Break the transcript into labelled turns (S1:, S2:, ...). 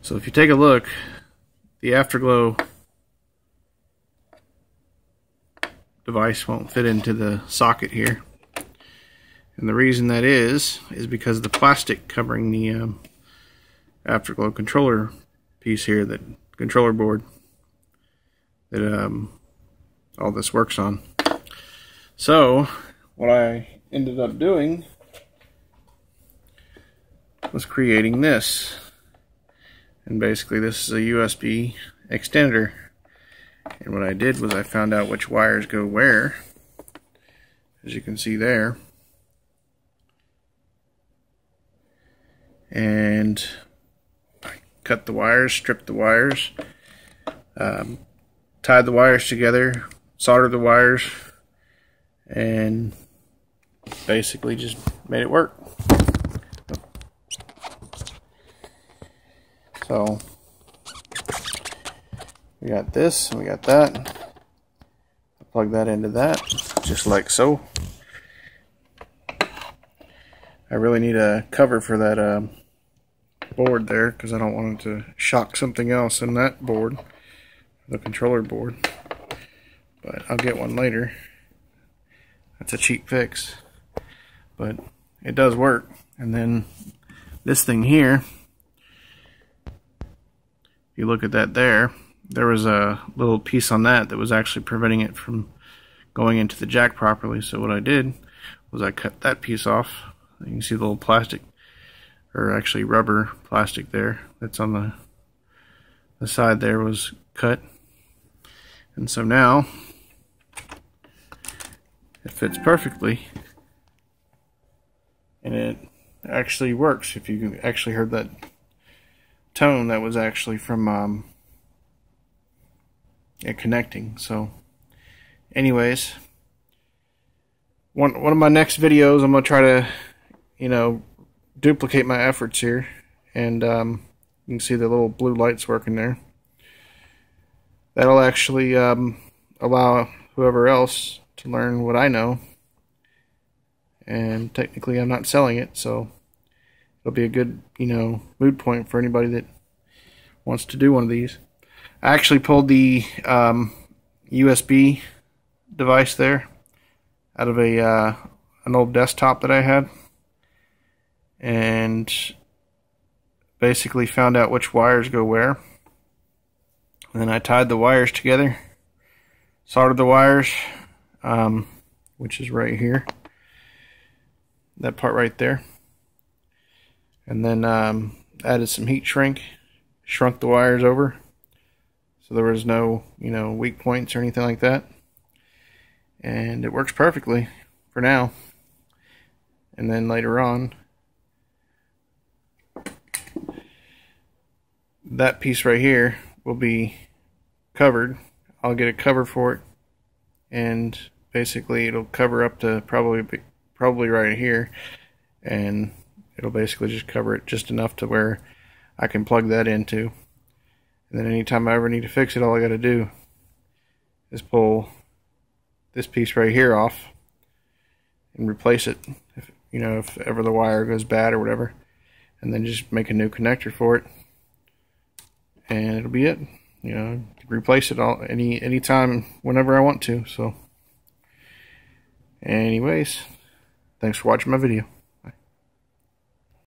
S1: So if you take a look, the Afterglow device won't fit into the socket here. And the reason that is because the plastic covering the Afterglow controller piece here, that controller board that all this works on. So what I ended up doing was creating this. And basically this is a USB extender. And what I did was I found out which wires go where, as you can see there. And I cut the wires, stripped the wires, tied the wires together, soldered the wires, and basically just made it work. So we got this and we got that. Plug that into that, just like so. I really need a cover for that board there, because I don't want it to shock something else in that board, the controller board. But I'll get one later. That's a cheap fix, but it does work. And then this thing here, if you look at that there was a little piece on that was actually preventing it from going into the jack properly. So what I did was I cut that piece off. You can see the little plastic, or actually rubber plastic there, that's on the side there, was cut. And so now it fits perfectly, and it actually works. If you actually heard that tone, that was actually from it connecting. So anyways, one of my next videos, I'm going to try to, you know, duplicate my efforts here. And you can see the little blue lights working there. That'll actually allow whoever else to learn what I know. And technically I'm not selling it, so it'll be a good, you know, mood point for anybody that wants to do one of these. I actually pulled the USB device there out of an old desktop that I had, and basically found out which wires go where. And then I tied the wires together, soldered the wires, which is right here, that part right there, and then added some heat shrink, shrunk the wires over so there was no, you know, weak points or anything like that. And it works perfectly for now. And then later on, that piece right here will be covered. I'll get a cover for it, and basically it'll cover up to probably right here, and it'll basically just cover it just enough to where I can plug that into. And then anytime I ever need to fix it, all I got to do is pull this piece right here off and replace it, if, you know, if ever the wire goes bad or whatever, and then just make a new connector for it, and it'll be it. You know, replace it all anytime, whenever I want to. So anyways, thanks for watching my video.